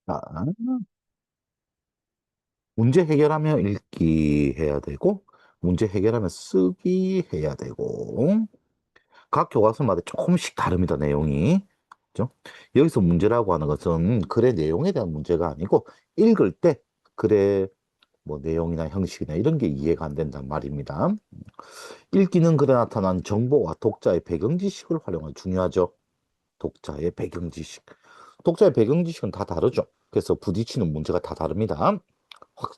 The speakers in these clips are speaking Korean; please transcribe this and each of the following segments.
자, 문제 해결하면 읽기 해야 되고, 문제 해결하면 쓰기 해야 되고, 각 교과서마다 조금씩 다릅니다, 내용이. 그죠? 여기서 문제라고 하는 것은 글의 내용에 대한 문제가 아니고, 읽을 때 글의 뭐 내용이나 형식이나 이런 게 이해가 안 된단 말입니다. 읽기는 글에 나타난 정보와 독자의 배경 지식을 활용하는 중요하죠. 독자의 배경 지식. 독자의 배경 지식은 다 다르죠. 그래서 부딪히는 문제가 다 다릅니다. 확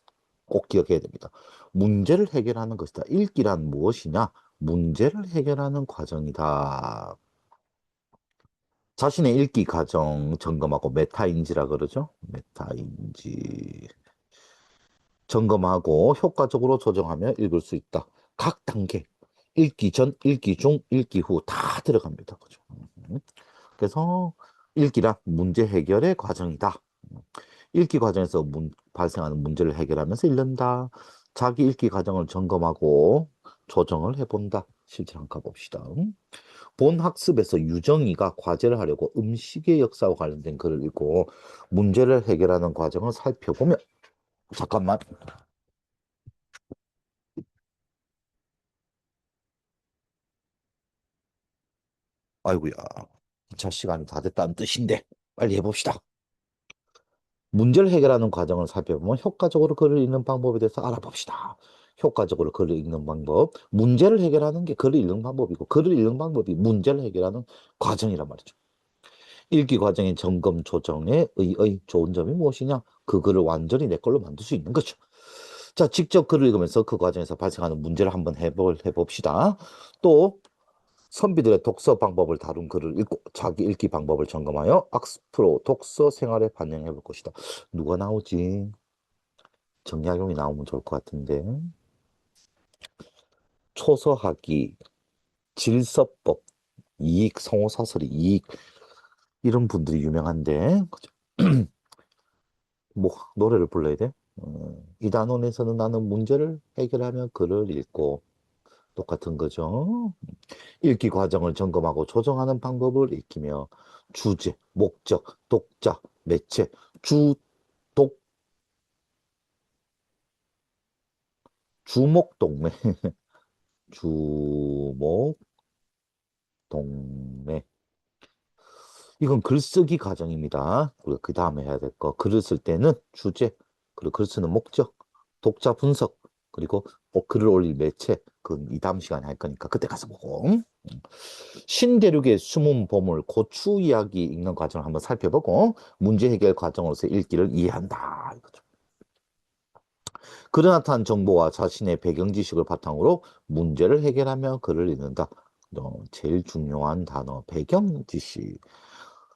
꼭 기억해야 됩니다. 문제를 해결하는 것이다. 읽기란 무엇이냐? 문제를 해결하는 과정이다. 자신의 읽기 과정 점검하고 메타인지라 그러죠. 메타인지 점검하고 효과적으로 조정하며 읽을 수 있다. 각 단계 읽기 전, 읽기 중, 읽기 후 다 들어갑니다. 그죠? 그래서 읽기란 문제 해결의 과정이다. 읽기 과정에서 발생하는 문제를 해결하면서 읽는다. 자기 읽기 과정을 점검하고 조정을 해본다. 실제 한번 가봅시다. 본 학습에서 유정이가 과제를 하려고 음식의 역사와 관련된 글을 읽고 문제를 해결하는 과정을 살펴보면 잠깐만. 아이고야. 자, 시간이 다 됐다는 뜻인데 빨리 해봅시다. 문제를 해결하는 과정을 살펴보면 효과적으로 글을 읽는 방법에 대해서 알아봅시다. 효과적으로 글을 읽는 방법. 문제를 해결하는 게 글을 읽는 방법이고, 글을 읽는 방법이 문제를 해결하는 과정이란 말이죠. 읽기 과정의 점검, 조정의 의의 좋은 점이 무엇이냐? 그 글을 완전히 내 걸로 만들 수 있는 거죠. 자, 직접 글을 읽으면서 그 과정에서 발생하는 문제를 한번 해봅시다. 또, 선비들의 독서 방법을 다룬 글을 읽고 자기 읽기 방법을 점검하여 악스프로 독서 생활에 반영해 볼 것이다. 누가 나오지? 정약용이 나오면 좋을 것 같은데. 초서하기, 질서법, 이익, 성호사설이 이익 이런 분들이 유명한데 그죠? 뭐 노래를 불러야 돼? 이 단원에서는 나는 문제를 해결하며 글을 읽고 똑같은 거죠. 읽기 과정을 점검하고 조정하는 방법을 익히며 주제, 목적, 독자, 매체, 주, 독, 주목동매, 주목동매. 이건 글쓰기 과정입니다. 그리고 그 다음에 해야 될 거. 글을 쓸 때는 주제, 그리고 글 쓰는 목적, 독자 분석, 그리고 글을 올릴 매체. 그건 이 다음 시간에 할 거니까 그때 가서 보고. 신대륙의 숨은 보물, 고추 이야기 읽는 과정을 한번 살펴보고 문제 해결 과정으로서 읽기를 이해한다. 이거죠. 글에 나타난 정보와 자신의 배경 지식을 바탕으로 문제를 해결하며 글을 읽는다. 제일 중요한 단어, 배경 지식.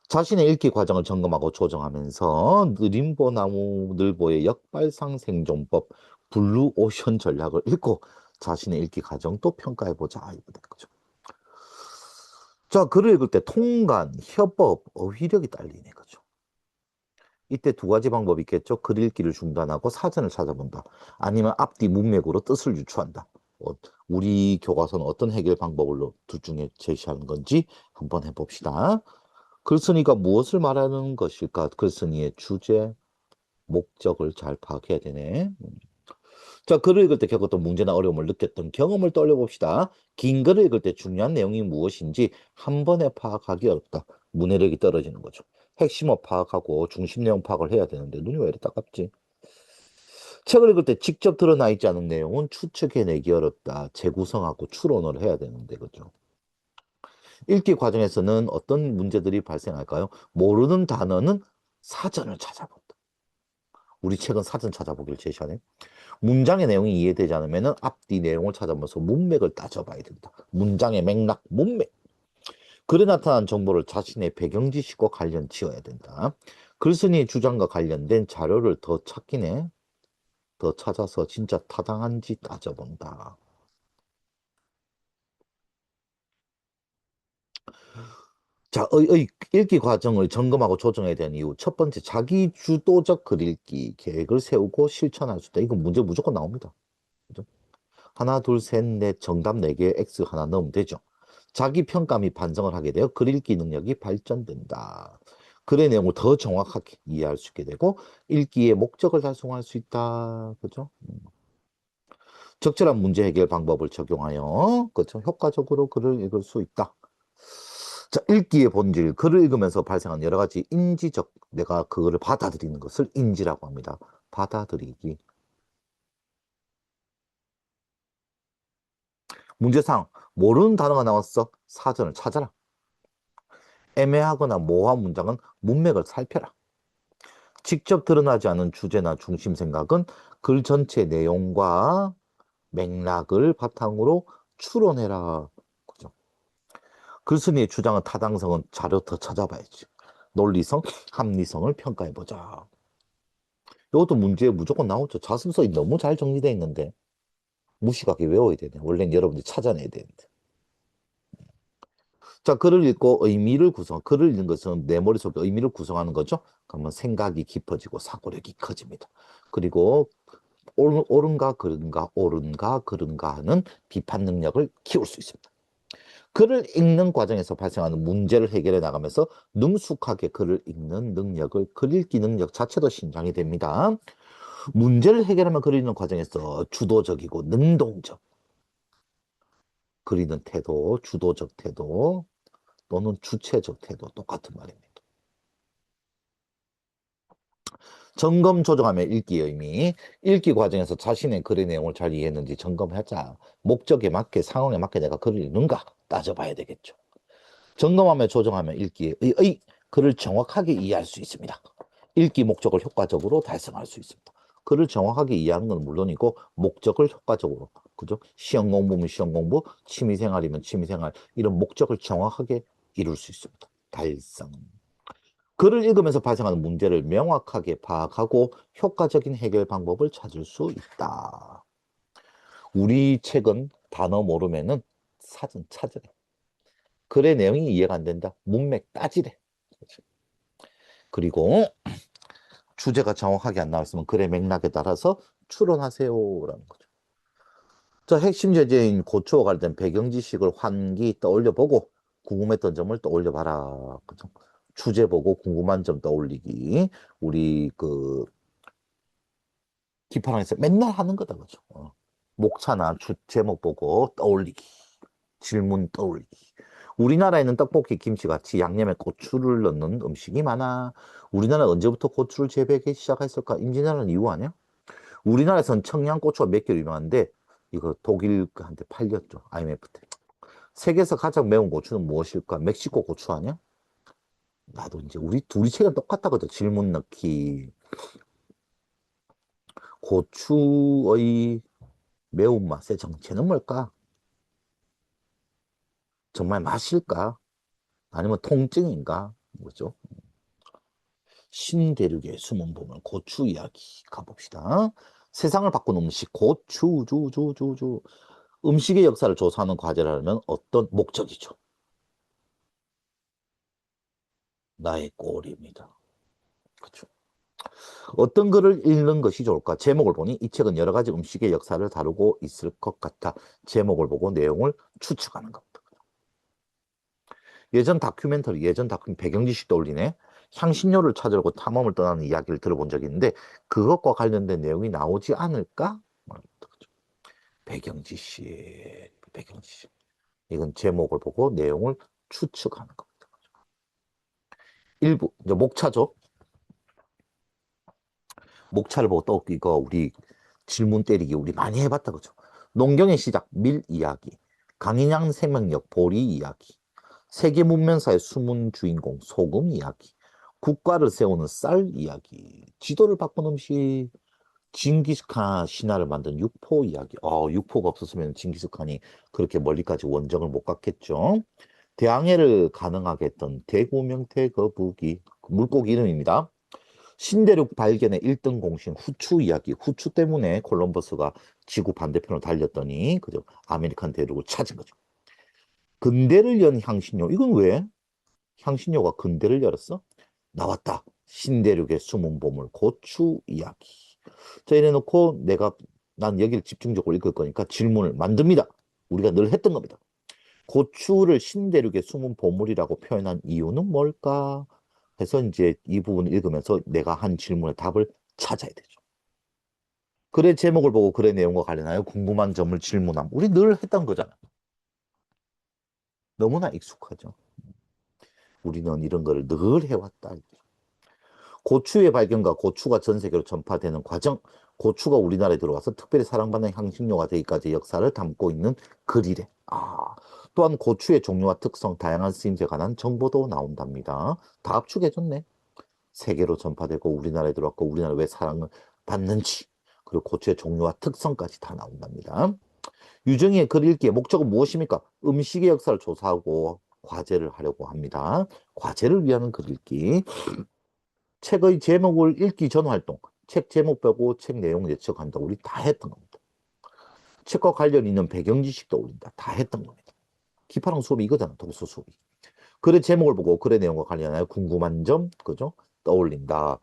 자신의 읽기 과정을 점검하고 조정하면서 느림보 나무 늘보의 역발상 생존법, 블루오션 전략을 읽고 자신의 읽기 과정도 평가해보자. 이거 된 거죠. 자, 글을 읽을 때 통간, 협업, 어휘력이 딸리네. 거죠. 이때 두 가지 방법이 있겠죠. 글 읽기를 중단하고 사전을 찾아본다. 아니면 앞뒤 문맥으로 뜻을 유추한다. 어, 우리 교과서는 어떤 해결 방법을 둘 중에 제시하는 건지 한번 해봅시다. 글쓴이가 무엇을 말하는 것일까? 글쓴이의 주제, 목적을 잘 파악해야 되네. 자, 글을 읽을 때 겪었던 문제나 어려움을 느꼈던 경험을 떠올려봅시다. 긴 글을 읽을 때 중요한 내용이 무엇인지 한 번에 파악하기 어렵다. 문해력이 떨어지는 거죠. 핵심어 파악하고 중심 내용 파악을 해야 되는데 눈이 왜 이렇게 따갑지? 책을 읽을 때 직접 드러나 있지 않은 내용은 추측해내기 어렵다. 재구성하고 추론을 해야 되는데, 그죠? 읽기 과정에서는 어떤 문제들이 발생할까요? 모르는 단어는 사전을 찾아본다. 우리 책은 사전 찾아보기를 제시하네. 문장의 내용이 이해되지 않으면 앞뒤 내용을 찾아보면서 문맥을 따져봐야 된다. 문장의 맥락, 문맥. 글에 나타난 정보를 자신의 배경 지식과 관련 지어야 된다. 글쓴이의 주장과 관련된 자료를 더 찾긴 해. 더 찾아서 진짜 타당한지 따져본다. 자, 읽기 과정을 점검하고 조정해야 되는 이유. 첫 번째, 자기 주도적 글 읽기 계획을 세우고 실천할 수 있다. 이건 문제 무조건 나옵니다. 그죠? 하나, 둘, 셋, 넷, 정답 4개, X 하나 넣으면 되죠. 자기 평가 및 반성을 하게 되어 글 읽기 능력이 발전된다. 글의 내용을 더 정확하게 이해할 수 있게 되고 읽기의 목적을 달성할 수 있다. 그죠? 적절한 문제 해결 방법을 적용하여 그죠? 효과적으로 글을 읽을 수 있다. 자, 읽기의 본질, 글을 읽으면서 발생한 여러 가지 인지적, 내가 그거를 받아들이는 것을 인지라고 합니다. 받아들이기. 문제상 모르는 단어가 나왔어. 사전을 찾아라. 애매하거나 모호한 문장은 문맥을 살펴라. 직접 드러나지 않은 주제나 중심 생각은 글 전체 내용과 맥락을 바탕으로 추론해라. 그죠? 글쓴이의 주장은 타당성은 자료 더 찾아봐야지. 논리성, 합리성을 평가해보자. 이것도 문제에 무조건 나오죠. 자습서이 너무 잘 정리되어 있는데 무식하게 외워야 되네. 원래는 여러분들이 찾아내야 되는데. 자, 글을 읽고 의미를 구성, 글을 읽는 것은 내 머릿속에 의미를 구성하는 거죠. 그러면 생각이 깊어지고 사고력이 커집니다. 그리고 옳은가 그른가 옳은가 그른가 하는 비판 능력을 키울 수 있습니다. 글을 읽는 과정에서 발생하는 문제를 해결해 나가면서 능숙하게 글을 읽는 능력을 글 읽기 능력 자체도 신장이 됩니다. 문제를 해결하면 글 읽는 과정에서 주도적이고 능동적 그리는 태도, 주도적 태도 또는 주체적 태도 똑같은 말입니다. 점검 조정하며 읽기의 의미, 읽기 과정에서 자신의 글의 내용을 잘 이해했는지 점검하자. 목적에 맞게 상황에 맞게 내가 글을 읽는가 따져봐야 되겠죠. 점검하며 조정하며 읽기의 글을 정확하게 이해할 수 있습니다. 읽기 목적을 효과적으로 달성할 수 있습니다. 글을 정확하게 이해하는 건 물론이고 목적을 효과적으로 그죠? 시험 공부면 시험 공부, 취미생활이면 취미생활 이런 목적을 정확하게 이룰 수 있습니다. 달성. 글을 읽으면서 발생하는 문제를 명확하게 파악하고 효과적인 해결 방법을 찾을 수 있다. 우리 책은 단어 모르면은 사전 찾으래. 글의 내용이 이해가 안 된다. 문맥 따지래. 그리고 주제가 정확하게 안 나왔으면 글의 맥락에 따라서 추론하세요라는 거죠. 자, 핵심 제재인 고추와 관련된 배경 지식을 환기 떠올려 보고 궁금했던 점을 떠올려 봐라. 그죠? 주제 보고 궁금한 점 떠올리기. 우리 그 기파랑에서 맨날 하는 거다. 그죠? 목차나 제목 보고 떠올리기. 질문 떠올리기. 우리나라에는 떡볶이, 김치같이 양념에 고추를 넣는 음식이 많아. 우리나라 언제부터 고추를 재배하기 시작했을까? 임진왜란 이후 아니야? 우리나라에서는 청양고추가 몇 개로 유명한데 이거 독일한테 팔렸죠. IMF 때. 세계에서 가장 매운 고추는 무엇일까? 멕시코 고추 아니야? 나도 이제 우리 둘이 책은 똑같다거든. 질문 넣기. 고추의 매운맛의 정체는 뭘까? 정말 맛일까? 아니면 통증인가? 뭐죠? 신대륙의 숨은 보물 고추 이야기 가봅시다. 세상을 바꾼 음식 고추 주주주주 음식의 역사를 조사하는 과제라면 어떤 목적이죠? 나의 꼴입니다. 그렇죠. 어떤 글을 읽는 것이 좋을까? 제목을 보니 이 책은 여러 가지 음식의 역사를 다루고 있을 것 같아. 제목을 보고 내용을 추측하는 겁니다. 예전 다큐멘터리 배경 지식 떠올리네. 향신료를 찾으려고 탐험을 떠나는 이야기를 들어본 적이 있는데 그것과 관련된 내용이 나오지 않을까? 배경 지식, 배경 지식. 이건 제목을 보고 내용을 추측하는 겁니다. 일부 이제 목차죠. 목차를 보고 또 이거 우리 질문 때리기 우리 많이 해봤다 그죠? 농경의 시작 밀 이야기, 강인양 생명력 보리 이야기, 세계 문명사의 숨은 주인공 소금 이야기, 국가를 세우는 쌀 이야기, 지도를 바꾼 음식, 징기스칸 신화를 만든 육포 이야기. 육포가 없었으면 징기스칸이 그렇게 멀리까지 원정을 못 갔겠죠. 대항해를 가능하게 했던 대구 명태 거북이 물고기 이름입니다. 신대륙 발견의 1등 공신 후추 이야기. 후추 때문에 콜럼버스가 지구 반대편으로 달렸더니 그죠? 아메리칸 대륙을 찾은 거죠. 근대를 연 향신료. 이건 왜? 향신료가 근대를 열었어? 나왔다. 신대륙의 숨은 보물 고추 이야기. 자, 이래 놓고 난 여기를 집중적으로 읽을 거니까 질문을 만듭니다. 우리가 늘 했던 겁니다. 고추를 신대륙의 숨은 보물이라고 표현한 이유는 뭘까? 해서 이제 이 부분을 읽으면서 내가 한 질문의 답을 찾아야 되죠. 글의 제목을 보고 글의 내용과 관련하여 궁금한 점을 질문함. 우리 늘 했던 거잖아. 너무나 익숙하죠. 우리는 이런 거를 늘 해왔다. 고추의 발견과 고추가 전 세계로 전파되는 과정, 고추가 우리나라에 들어와서 특별히 사랑받는 향신료가 되기까지 역사를 담고 있는 글이래. 또한 고추의 종류와 특성, 다양한 쓰임새에 관한 정보도 나온답니다. 다 압축해줬네. 세계로 전파되고 우리나라에 들어왔고 우리나라 왜 사랑을 받는지, 그리고 고추의 종류와 특성까지 다 나온답니다. 유정희의 글 읽기의 목적은 무엇입니까? 음식의 역사를 조사하고 과제를 하려고 합니다. 과제를 위한 글 읽기. 책의 제목을 읽기 전 활동. 책 제목 빼고 책 내용 예측한다. 우리 다 했던 겁니다. 책과 관련 있는 배경 지식 떠올린다. 다 했던 겁니다. 기파랑 수업이 이거잖아. 독서 수업이. 글의 제목을 보고 글의 내용과 관련하여 궁금한 점, 그죠? 떠올린다.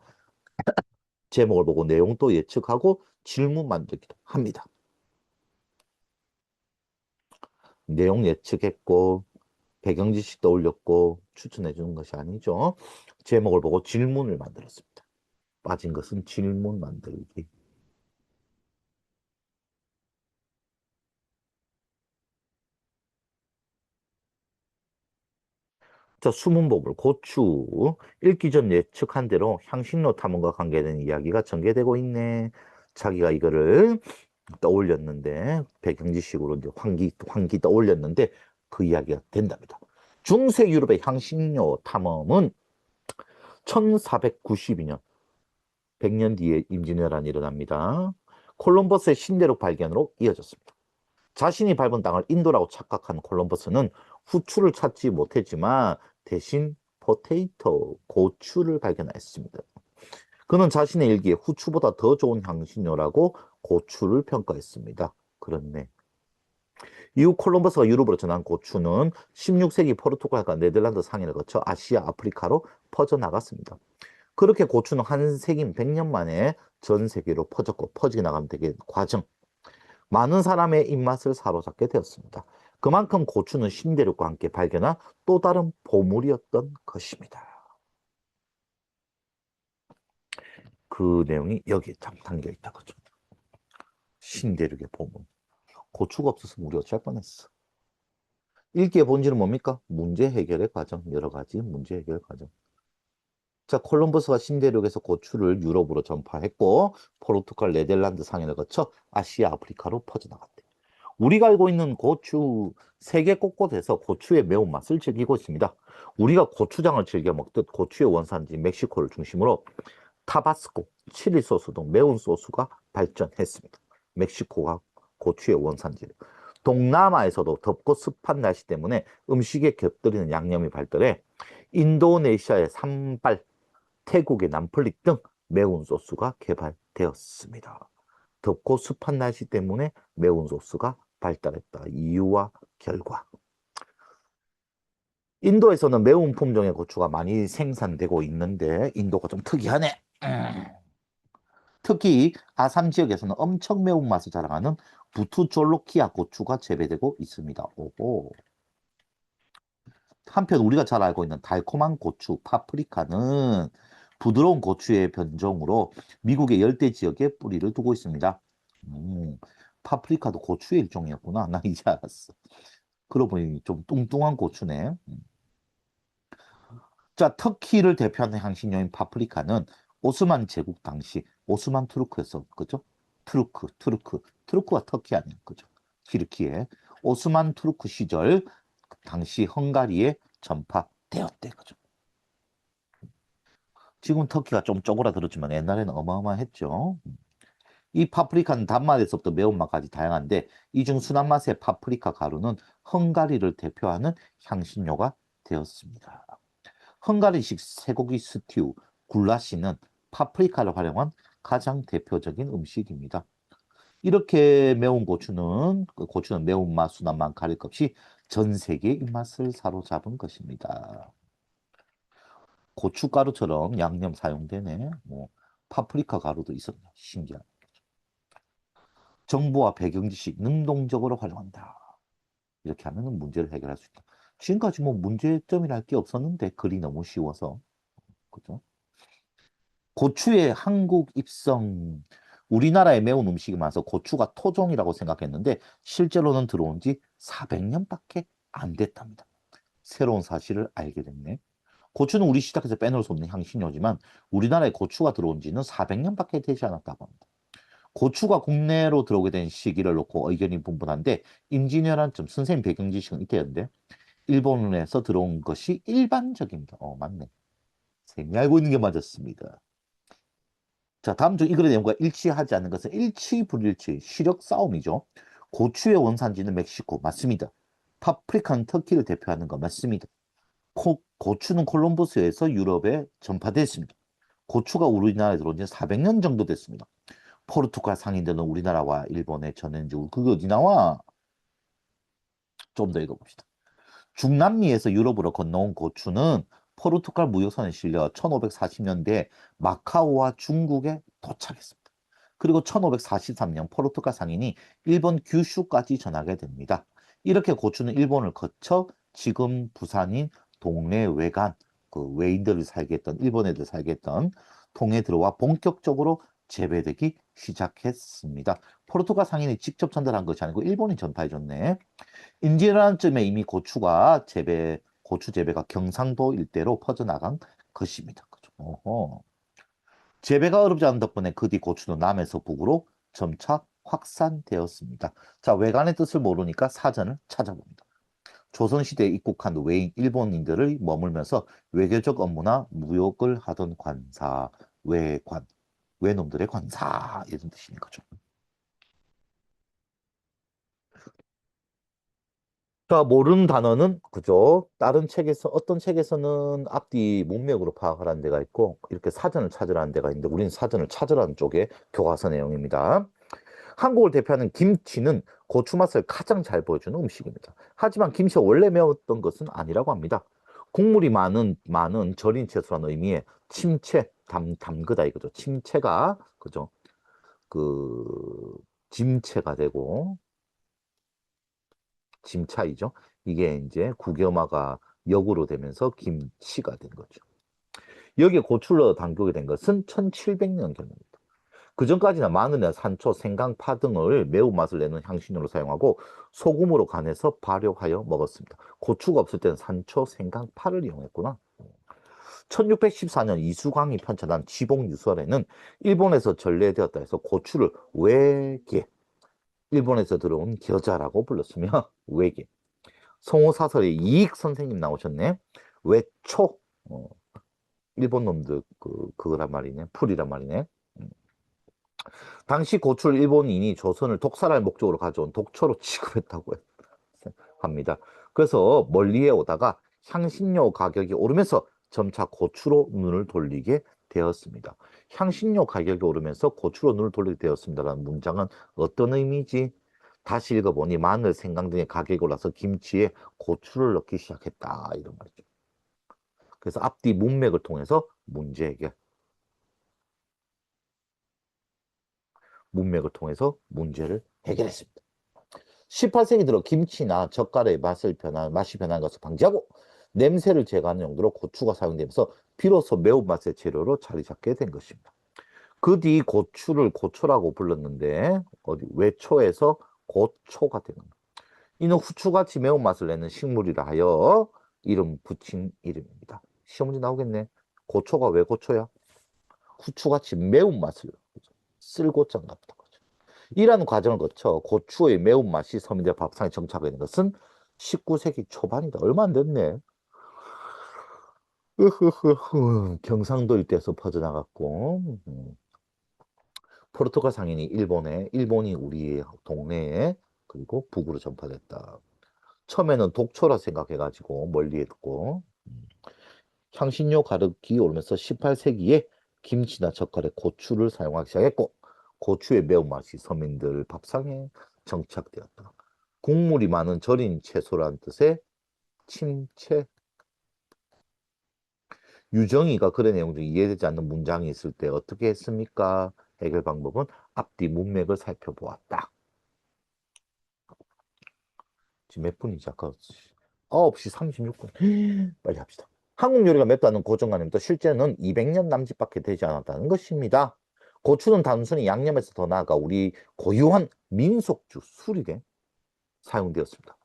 제목을 보고 내용도 예측하고 질문 만들기도 합니다. 내용 예측했고 배경 지식 떠올렸고 추천해 주는 것이 아니죠. 제목을 보고 질문을 만들었습니다. 빠진 것은 질문 만들기. 자, 수문법을 고추. 읽기 전 예측한 대로 향신료 탐험과 관계된 이야기가 전개되고 있네. 자기가 이거를 떠올렸는데, 배경지식으로 이제 환기 떠올렸는데, 그 이야기가 된답니다. 중세 유럽의 향신료 탐험은 1492년, 100년 뒤에 임진왜란이 일어납니다. 콜럼버스의 신대륙 발견으로 이어졌습니다. 자신이 밟은 땅을 인도라고 착각한 콜럼버스는 후추를 찾지 못했지만 대신 포테이토, 고추를 발견했습니다. 그는 자신의 일기에 후추보다 더 좋은 향신료라고 고추를 평가했습니다. 그렇네. 이후 콜럼버스가 유럽으로 전한 고추는 16세기 포르투갈과 네덜란드 상인을 거쳐 아시아, 아프리카로 퍼져나갔습니다. 그렇게 고추는 한 세기 100년 만에 전 세계로 퍼졌고 퍼지게 나가면 되게 과정. 많은 사람의 입맛을 사로잡게 되었습니다. 그만큼 고추는 신대륙과 함께 발견한 또 다른 보물이었던 것입니다. 그 내용이 여기에 참 담겨 있다 그죠. 신대륙의 보물. 고추가 없었으면 우리 어쩔 뻔했어. 읽기의 본질은 뭡니까? 문제 해결의 과정. 여러 가지 문제 해결 과정. 자, 콜럼버스가 신대륙에서 고추를 유럽으로 전파했고 포르투갈, 네덜란드 상인을 거쳐 아시아, 아프리카로 퍼져나갔대. 우리가 알고 있는 고추, 세계 곳곳에서 고추의 매운맛을 즐기고 있습니다. 우리가 고추장을 즐겨 먹듯 고추의 원산지 멕시코를 중심으로 타바스코, 칠리 소스 등 매운 소스가 발전했습니다. 멕시코가 고추의 원산지. 동남아에서도 덥고 습한 날씨 때문에 음식에 곁들이는 양념이 발달해 인도네시아의 산발, 태국의 남플릭 등 매운 소스가 개발되었습니다. 덥고 습한 날씨 때문에 매운 소스가 발달했다. 이유와 결과. 인도에서는 매운 품종의 고추가 많이 생산되고 있는데 인도가 좀 특이하네. 특히 아삼 지역에서는 엄청 매운맛을 자랑하는 부투졸로키아 고추가 재배되고 있습니다. 오호. 한편 우리가 잘 알고 있는 달콤한 고추, 파프리카는 부드러운 고추의 변종으로 미국의 열대 지역에 뿌리를 두고 있습니다. 음, 파프리카도 고추의 일종이었구나. 나 이제 알았어. 그러고 보니 좀 뚱뚱한 고추네. 자, 터키를 대표하는 향신료인 파프리카는 오스만 제국 당시 오스만 투르크에서 그죠? 투르크가 터키 아니야, 그죠? 튀르키예 오스만 투르크 시절 당시 헝가리에 전파되었대, 그죠? 지금 터키가 좀 쪼그라들었지만 옛날에는 어마어마했죠. 이 파프리카는 단맛에서부터 매운맛까지 다양한데 이 중 순한 맛의 파프리카 가루는 헝가리를 대표하는 향신료가 되었습니다. 헝가리식 쇠고기 스튜, 굴라시는 파프리카를 활용한 가장 대표적인 음식입니다. 이렇게 매운 고추는, 그 고추는 매운맛, 순한맛 가릴 것 없이 전 세계의 입맛을 사로잡은 것입니다. 고춧가루처럼 양념 사용되네. 뭐, 파프리카 가루도 있었네. 신기하네. 정보와 배경 지식 능동적으로 활용한다. 이렇게 하면 문제를 해결할 수 있다. 지금까지 뭐 문제점이랄 게 없었는데 글이 너무 쉬워서. 그죠? 고추의 한국 입성. 우리나라에 매운 음식이 많아서 고추가 토종이라고 생각했는데 실제로는 들어온 지 400년밖에 안 됐답니다. 새로운 사실을 알게 됐네. 고추는 우리 시장에서 빼놓을 수 없는 향신료지만 우리나라에 고추가 들어온 지는 400년밖에 되지 않았다고 합니다. 고추가 국내로 들어오게 된 시기를 놓고 의견이 분분한데 임진왜란 점 선생님 배경 지식은 이때였는데 일본에서 들어온 것이 일반적입니다. 맞네. 쌤이 알고 있는 게 맞았습니다. 자, 다음 중 이 글의 내용과 일치하지 않는 것은 일치불일치, 시력 싸움이죠. 고추의 원산지는 멕시코, 맞습니다. 파프리카는 터키를 대표하는 거 맞습니다. 고추는 콜럼버스에서 유럽에 전파됐습니다. 고추가 우리나라에 들어온 지 400년 정도 됐습니다. 포르투갈 상인들은 우리나라와 일본에 전했는지 그게 어디 나와? 좀 더 읽어봅시다. 중남미에서 유럽으로 건너온 고추는 포르투갈 무역선에 실려 1540년대 마카오와 중국에 도착했습니다. 그리고 1543년 포르투갈 상인이 일본 규슈까지 전하게 됩니다. 이렇게 고추는 일본을 거쳐 지금 부산인 동네 외간, 그 외인들을 살게 했던 일본 애들 살게 했던 통에 들어와 본격적으로 재배되기 시작했습니다. 포르투갈 상인이 직접 전달한 것이 아니고 일본이 전파해줬네. 인지라는쯤에 이미 고추 재배가 경상도 일대로 퍼져나간 것입니다. 그죠? 어허. 재배가 어렵지 않은 덕분에 그 뒤 고추는 남에서 북으로 점차 확산되었습니다. 자, 외관의 뜻을 모르니까 사전을 찾아봅니다. 조선시대에 입국한 외인 일본인들을 머물면서 외교적 업무나 무역을 하던 관사, 외관, 외놈들의 관사 이런 뜻이니 거죠. 자, 모르는 단어는 그죠? 다른 책에서 어떤 책에서는 앞뒤 문맥으로 파악하라는 데가 있고 이렇게 사전을 찾으라는 데가 있는데 우리는 사전을 찾으라는 쪽에 교과서 내용입니다. 한국을 대표하는 김치는 고추 맛을 가장 잘 보여주는 음식입니다. 하지만 김치가 원래 매웠던 것은 아니라고 합니다. 국물이 많은 절인 채소라는 의미의 침채, 담그다 이거죠. 침채가 그죠? 그 짐채가 되고 짐차이죠. 이게 이제 국여마가 역으로 되면서 김치가 된 거죠. 여기에 고추를 담그게 된 것은 1700년경입니다. 그전까지는 마늘이나 산초, 생강, 파 등을 매운맛을 내는 향신료로 사용하고 소금으로 간해서 발효하여 먹었습니다. 고추가 없을 때는 산초, 생강, 파를 이용했구나. 1614년 이수광이 편찬한 지봉유설에는 일본에서 전래되었다 해서 고추를 외계, 일본에서 들어온 겨자라고 불렀으며 외계. 성호사설에 이익 선생님 나오셨네. 외초, 어, 일본 놈들 그거란 말이네. 풀이란 말이네. 음. 당시 고추를 일본인이 조선을 독살할 목적으로 가져온 독초로 취급했다고 합니다. 그래서 멀리에 오다가 향신료 가격이 오르면서 점차 고추로 눈을 돌리게 되었습니다. 향신료 가격이 오르면서 고추로 눈을 돌리게 되었습니다라는 문장은 어떤 의미지? 다시 읽어보니 마늘, 생강 등의 가격이 올라서 김치에 고추를 넣기 시작했다 이런 말이죠. 그래서 앞뒤 문맥을 통해서 문제 해결, 문맥을 통해서 문제를 해결했습니다. 18세기 들어 김치나 젓갈의 맛이 변하는 것을 방지하고 냄새를 제거하는 용도로 고추가 사용되면서 비로소 매운맛의 재료로 자리 잡게 된 것입니다. 그 뒤 고추를 고초라고 불렀는데 어디 외초에서 고초가 되는 거예요. 이는 후추같이 매운맛을 내는 식물이라 하여 이름 붙인 이름입니다. 시험 문제 나오겠네. 고초가 왜 고초야? 후추같이 매운맛을 쓸고장 같다. 이러한 과정을 거쳐 고추의 매운맛이 서민들의 밥상에 정착하게 된 것은 19세기 초반이다. 얼마 안 됐네. 경상도 일대에서 퍼져나갔고 포르투갈 상인이 일본이 우리 동네에 그리고 북으로 전파됐다. 처음에는 독초라 생각해가지고 멀리에 듣고 향신료 가르기 오르면서 18세기에 김치나 젓갈에 고추를 사용하기 시작했고 고추의 매운맛이 서민들 밥상에 정착되었다. 국물이 많은 절인 채소라는 뜻의 침채. 유정이가 글의 내용 중 이해되지 않는 문장이 있을 때 어떻게 했습니까? 해결 방법은 앞뒤 문맥을 살펴보았다. 지금 몇 분이지? 아까 9시 36분. 빨리 합시다. 한국 요리가 맵다는 고정관념도 실제는 200년 남짓밖에 되지 않았다는 것입니다. 고추는 단순히 양념에서 더 나아가 우리 고유한 민속주 술입에 사용되었습니다.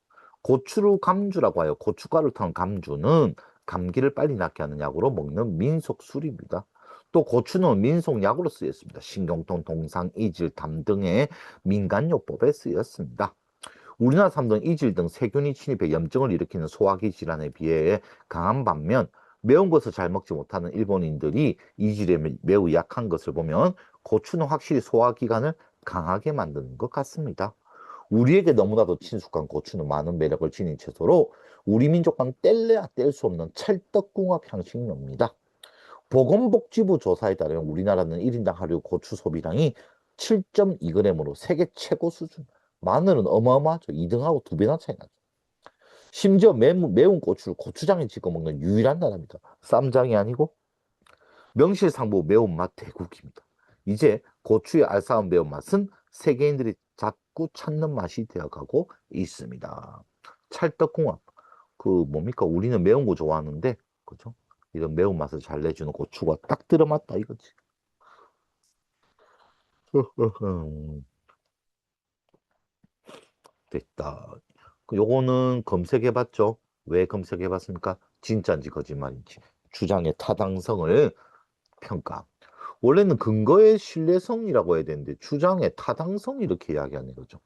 고추를 감주라고 하여 고춧가루를 탄 감주는 감기를 빨리 낫게 하는 약으로 먹는 민속술입니다. 또 고추는 민속약으로 쓰였습니다. 신경통, 동상, 이질, 담 등의 민간요법에 쓰였습니다. 우리나라 사람들은 이질 등 세균이 침입해 염증을 일으키는 소화기 질환에 비해 강한 반면 매운 것을 잘 먹지 못하는 일본인들이 이질에 매우 약한 것을 보면 고추는 확실히 소화기관을 강하게 만드는 것 같습니다. 우리에게 너무나도 친숙한 고추는 많은 매력을 지닌 채소로 우리 민족과는 뗄래야 뗄 수 없는 찰떡궁합 향신료입니다. 보건복지부 조사에 따르면 우리나라는 1인당 하루 고추 소비량이 7.2g으로 세계 최고 수준. 마늘은 어마어마하죠. 2등하고 2배나 차이 나죠. 심지어 매운 고추를 고추장에 찍어 먹는 유일한 나라입니다. 쌈장이 아니고 명실상부 매운맛 대국입니다. 이제 고추의 알싸한 매운맛은 세계인들이 자꾸 찾는 맛이 되어가고 있습니다. 찰떡궁합. 그 뭡니까? 우리는 매운 거 좋아하는데, 그죠? 이런 매운맛을 잘 내주는 고추가 딱 들어맞다 이거지. 됐다. 요거는 검색해봤죠? 왜 검색해봤습니까? 진짜인지 거짓말인지. 주장의 타당성을 평가. 원래는 근거의 신뢰성이라고 해야 되는데 주장의 타당성 이렇게 이야기하는 거죠.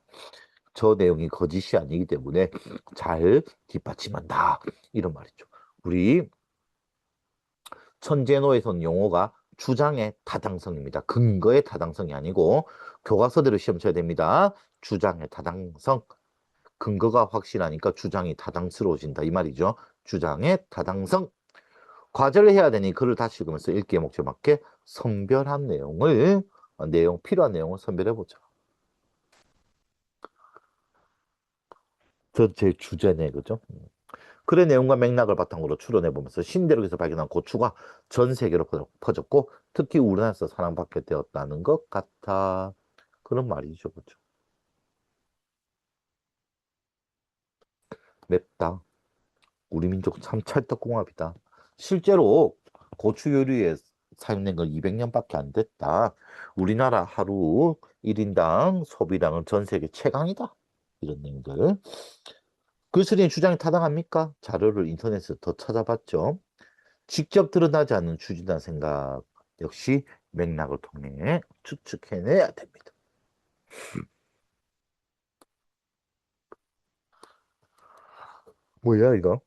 저 내용이 거짓이 아니기 때문에 잘 뒷받침한다. 이런 말이죠. 우리 천재노에서는 용어가 주장의 타당성입니다. 근거의 타당성이 아니고 교과서대로 시험 쳐야 됩니다. 주장의 타당성. 근거가 확실하니까 주장이 타당스러워진다. 이 말이죠. 주장의 타당성. 과제를 해야 되니 글을 다시 읽으면서 읽기에 목적에 맞게 선별한 필요한 내용을 선별해 보자. 제 주제네, 그죠? 글의 내용과 맥락을 바탕으로 추론해 보면서 신대륙에서 발견한 고추가 전 세계로 퍼졌고 특히 우리나라에서 사랑받게 되었다는 것 같아. 그런 말이죠, 그죠? 맵다. 우리 민족 참 찰떡궁합이다. 실제로 고추 요리에 사용된 건 200년밖에 안 됐다. 우리나라 하루 1인당 소비량은 전 세계 최강이다. 이런 내용들. 글쓰리의 주장이 타당합니까? 자료를 인터넷에서 더 찾아봤죠. 직접 드러나지 않는 추진한 생각 역시 맥락을 통해 추측해내야 됩니다. 뭐야 이거?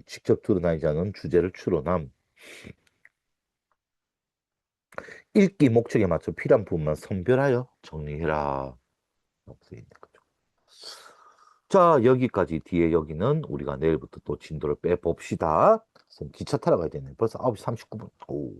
직접 드러나지 않은 주제를 추론함. 읽기 목적에 맞춰 필요한 부분만 선별하여 정리해라. 라고 써 있는 거죠. 자, 여기까지 뒤에 여기는 우리가 내일부터 또 진도를 빼봅시다. 기차 타러 가야 되네. 벌써 9시 39분. 오.